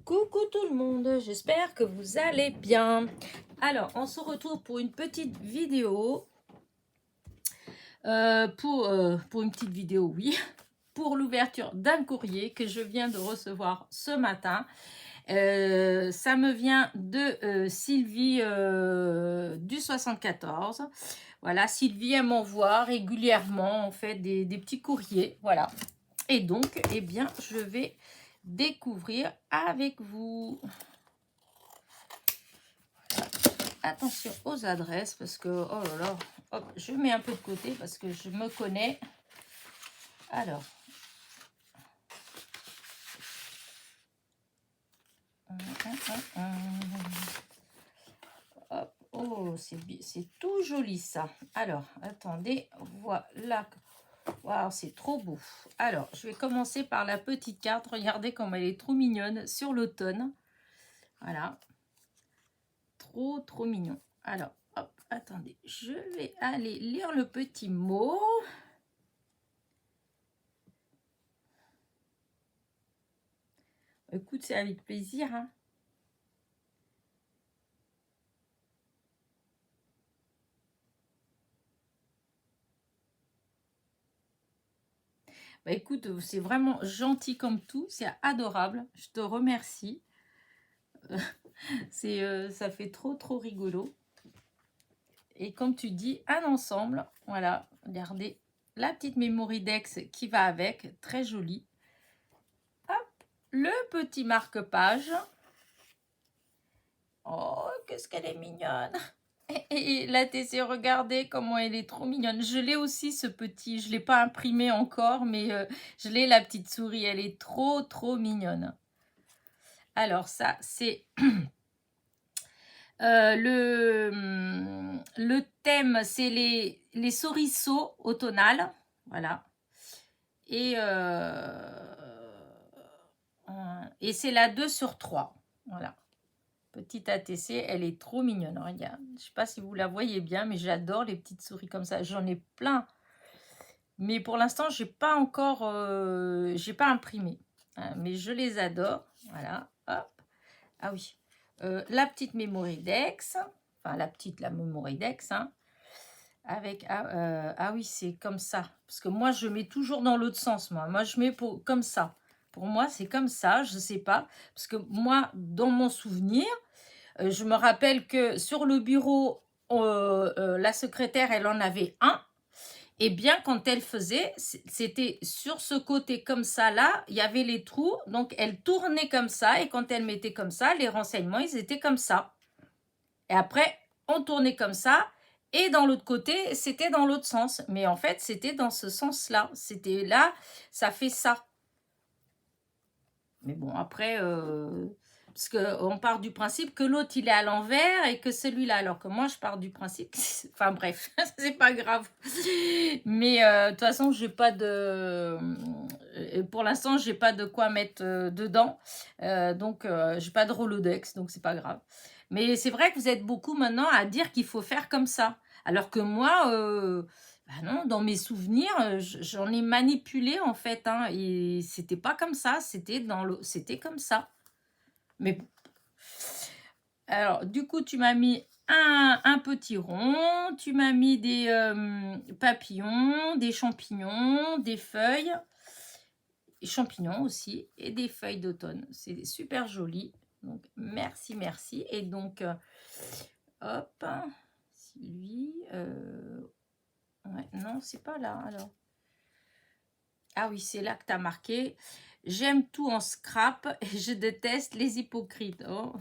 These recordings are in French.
Coucou tout le monde, j'espère que vous allez bien. Alors, on se retrouve pour une petite vidéo. Pour une petite vidéo, oui. Pour l'ouverture d'un courrier que je viens de recevoir ce matin. Ça me vient de Sylvie du 74. Voilà, Sylvie, elle m'envoie régulièrement en fait des petits courriers. Voilà. Et donc, eh bien, je vais découvrir avec vous. Attention aux adresses parce que, oh là là, hop, je mets un peu de côté parce que je me connais. Alors. Hop, oh, c'est tout joli ça. Alors, attendez, voilà. Waouh, c'est trop beau. Alors, je vais commencer par la petite carte. Regardez comme elle est trop mignonne sur l'automne. Voilà. Trop, trop mignon. Alors, hop, attendez. Je vais aller lire le petit mot. Écoute, c'est avec plaisir. Hein. Bah, écoute, c'est vraiment gentil comme tout. C'est adorable. Je te remercie. Ça fait trop, trop rigolo. Et comme tu dis, un ensemble. Voilà, regardez la petite Mémoridex qui va avec. Très jolie. Hop, le petit marque-page. Oh, qu'est-ce qu'elle est mignonne. Et la TC, regardez comment elle est trop mignonne. Je l'ai aussi ce petit, je ne l'ai pas imprimé encore, mais je l'ai la petite souris. Elle est trop, trop mignonne. Alors ça, c'est le thème, c'est les souriceaux automnales. Voilà. Et c'est la 2/3. Voilà. Petite ATC, elle est trop mignonne. Regarde. Je ne sais pas si vous la voyez bien, mais j'adore les petites souris comme ça. J'en ai plein. Mais pour l'instant, j'ai pas encore... j'ai pas imprimé. Hein, mais je les adore. Voilà. Hop. Ah oui. La petite Mémoridex. Enfin, la Mémoridex. Hein, avec... ah oui, c'est comme ça. Parce que moi, je mets toujours dans l'autre sens. Moi, je mets comme ça. Pour moi, c'est comme ça. Je ne sais pas. Parce que moi, dans mon souvenir... je me rappelle que sur le bureau, la secrétaire, elle en avait un. Et bien, quand elle faisait, c'était sur ce côté comme ça, là, il y avait les trous. Donc, elle tournait comme ça. Et quand elle mettait comme ça, les renseignements, ils étaient comme ça. Et après, on tournait comme ça. Et dans l'autre côté, c'était dans l'autre sens. Mais en fait, c'était dans ce sens-là. C'était là, ça fait ça. Mais bon, après... parce qu'on part du principe que l'autre, il est à l'envers et que celui-là, alors que moi, je pars du principe... Enfin bref, c'est pas grave. Mais de toute façon, j'ai pas de... Pour l'instant, j'ai pas de quoi mettre dedans. Donc, j'ai pas de Rolodex, donc c'est pas grave. Mais c'est vrai que vous êtes beaucoup maintenant à dire qu'il faut faire comme ça. Alors que moi... bah non, dans mes souvenirs, j'en ai manipulé en fait, hein, et c'était pas comme ça, c'était comme ça. Mais bon. Alors, du coup, tu m'as mis un petit rond, tu m'as mis des papillons, des champignons, des feuilles, des champignons aussi, et des feuilles d'automne. C'est super joli. Donc, merci, merci. Et donc, hop, Sylvie, ouais, non, c'est pas là, alors. Ah oui, c'est là que tu as marqué. J'aime tout en scrap et je déteste les hypocrites. Oh,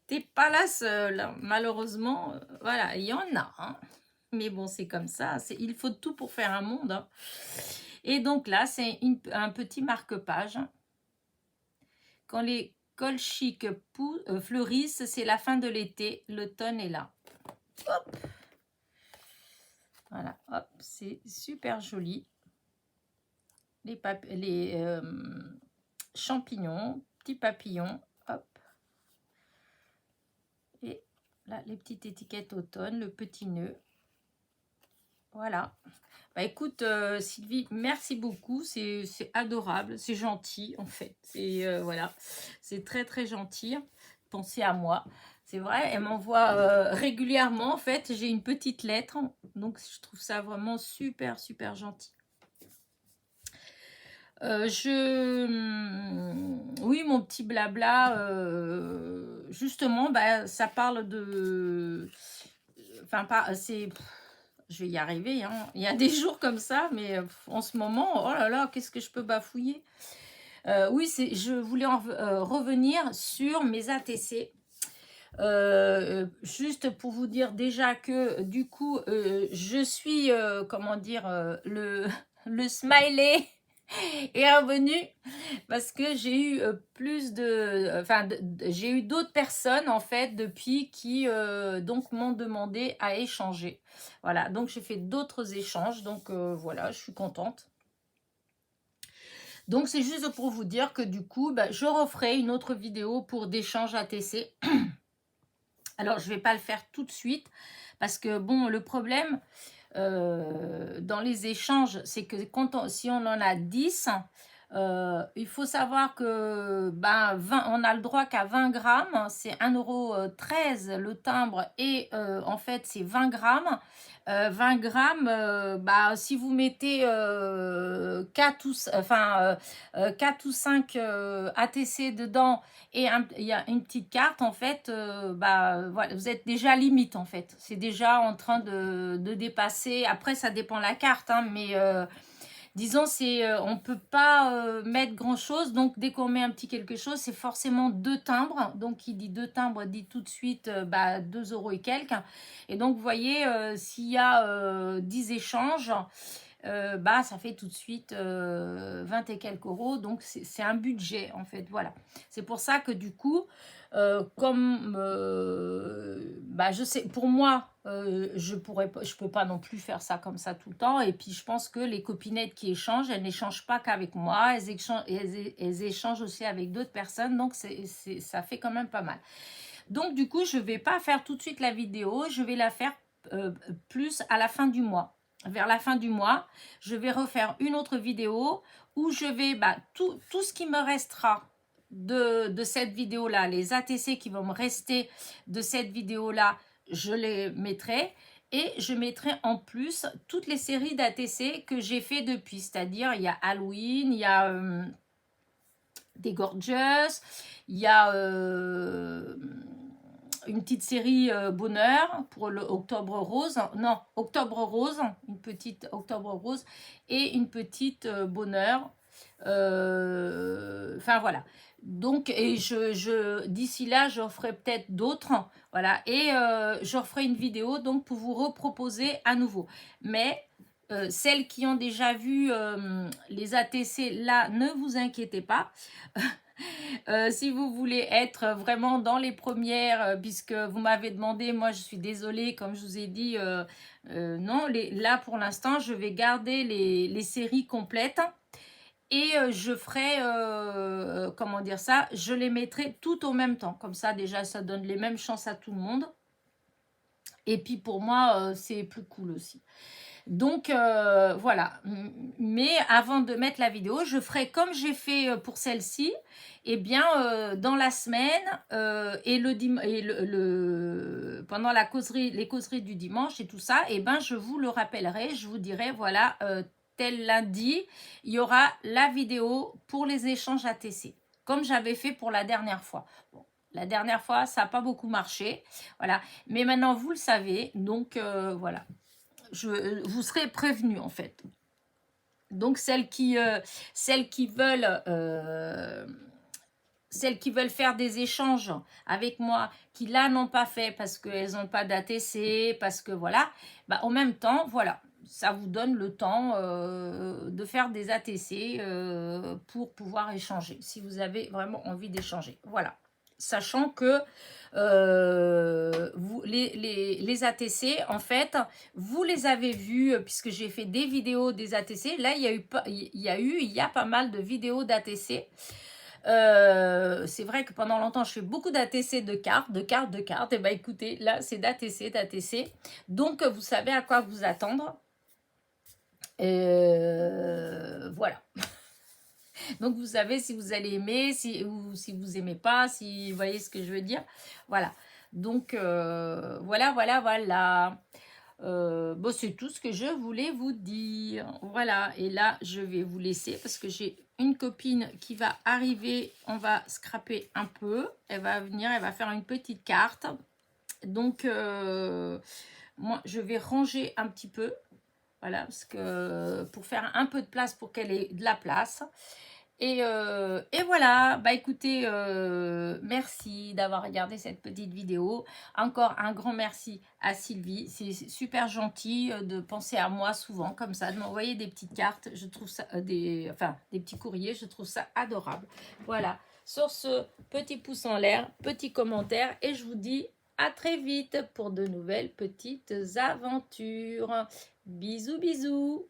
t'es pas la seule. Hein. Malheureusement, voilà, il y en a. Hein. Mais bon, c'est comme ça. Il faut tout pour faire un monde. Hein. Et donc là, c'est un petit marque-page. Quand les cols chics fleurissent, c'est la fin de l'été. L'automne est là. Hop. Voilà, hop, c'est super joli. Les champignons, petits papillons, hop. Et là, les petites étiquettes automne, le petit nœud. Voilà. Bah écoute, Sylvie, merci beaucoup. C'est adorable, c'est gentil en fait. C'est voilà, c'est très très gentil. Pensez à moi. C'est vrai, elle m'envoie régulièrement en fait. J'ai une petite lettre, donc je trouve ça vraiment super super gentil. Oui, mon petit blabla, justement, bah, ça parle de... Enfin, pas, c'est... Je vais y arriver, hein. Il y a des jours comme ça, mais en ce moment, oh là là, qu'est-ce que je peux bafouiller. Oui, je voulais revenir sur mes ATC. Juste pour vous dire déjà que du coup, je suis, comment dire, le smiley est revenu parce que j'ai eu plus de... Enfin, j'ai eu d'autres personnes, en fait, depuis qui donc m'ont demandé à échanger. Voilà, donc j'ai fait d'autres échanges. Donc voilà, je suis contente. Donc c'est juste pour vous dire que du coup, bah, je referai une autre vidéo pour d'échanges ATC. Alors, je ne vais pas le faire tout de suite parce que, bon, le problème dans les échanges, c'est que si on en a 10, il faut savoir que ben, on a le droit qu'à 20 grammes, c'est 1,13 € le timbre et en fait c'est 20 grammes. 20 grammes, bah, si vous mettez 4 ou 5 ATC dedans et il y a une petite carte, en fait, bah, voilà, vous êtes déjà limite, en fait. C'est déjà en train de dépasser. Après, ça dépend de la carte, hein, mais disons, on ne peut pas mettre grand-chose. Donc, dès qu'on met un petit quelque chose, c'est forcément 2 timbres. Donc, qui dit 2 timbres dit tout de suite bah, 2 € et quelques. Et donc, vous voyez, s'il y a 10 échanges, bah, ça fait tout de suite 20 et quelques euros. Donc, c'est un budget, en fait. Voilà. C'est pour ça que, du coup, comme bah, je sais, pour moi, je peux pas non plus faire ça comme ça tout le temps. Et puis, je pense que les copinettes qui échangent, elles n'échangent pas qu'avec moi. Elles échangent aussi avec d'autres personnes. Donc, ça fait quand même pas mal. Donc, du coup, je vais pas faire tout de suite la vidéo. Je vais la faire plus à la fin du mois. Vers la fin du mois, je vais refaire une autre vidéo où je vais, bah, tout ce qui me restera de cette vidéo-là, les ATC qui vont me rester de cette vidéo-là, je les mettrai. Et je mettrai en plus toutes les séries d'ATC que j'ai fait depuis. C'est-à-dire, il y a Halloween, il y a des Gorgeous, il y a une petite série bonheur pour le octobre rose. Non, octobre rose, une petite octobre rose et une petite bonheur. Enfin voilà. Donc, et d'ici là, je ferai peut-être d'autres. Voilà. Et je referai une vidéo donc pour vous reproposer à nouveau. Mais celles qui ont déjà vu les ATC, là, ne vous inquiétez pas. Si vous voulez être vraiment dans les premières, puisque vous m'avez demandé, moi je suis désolée, comme je vous ai dit, non, là pour l'instant, je vais garder les séries complètes. Et je ferai, comment dire ça, je les mettrai tout au même temps. Comme ça, déjà, ça donne les mêmes chances à tout le monde. Et puis pour moi, c'est plus cool aussi. Donc voilà, mais avant de mettre la vidéo, je ferai comme j'ai fait pour celle-ci, et bien dans la semaine et pendant les causeries du dimanche et tout ça, et ben je vous le rappellerai, je vous dirai voilà, tel lundi, il y aura la vidéo pour les échanges ATC, comme j'avais fait pour la dernière fois. Bon, la dernière fois, ça n'a pas beaucoup marché, voilà, mais maintenant vous le savez, donc voilà. Vous serez prévenus en fait. Donc celles qui veulent faire des échanges avec moi, qui là n'ont pas fait parce qu'elles n'ont pas d'ATC, parce que voilà, bah, en même temps, voilà, ça vous donne le temps de faire des ATC pour pouvoir échanger, si vous avez vraiment envie d'échanger. Voilà. Sachant que les ATC, en fait, vous les avez vus, puisque j'ai fait des vidéos des ATC. Là, il y a pas mal de vidéos d'ATC. C'est vrai que pendant longtemps, je fais beaucoup d'ATC de cartes. Et bien, écoutez, là, c'est d'ATC. Donc, vous savez à quoi vous attendre. Voilà. Donc, vous savez si vous allez aimer, ou si vous aimez pas, si vous voyez ce que je veux dire. Voilà. Donc, voilà, voilà, voilà. Bon, c'est tout ce que je voulais vous dire. Voilà. Et là, je vais vous laisser parce que j'ai une copine qui va arriver. On va scraper un peu. Elle va venir, elle va faire une petite carte. Donc, moi, je vais ranger un petit peu. Voilà, parce que pour faire un peu de place pour qu'elle ait de la place. Et voilà, bah écoutez, merci d'avoir regardé cette petite vidéo. Encore un grand merci à Sylvie. C'est super gentil de penser à moi souvent comme ça, de m'envoyer des petites cartes. Je trouve ça, des petits courriers, je trouve ça adorable. Voilà, sur ce, petit pouce en l'air, petit commentaire et je vous dis à très vite pour de nouvelles petites aventures. Bisous, bisous.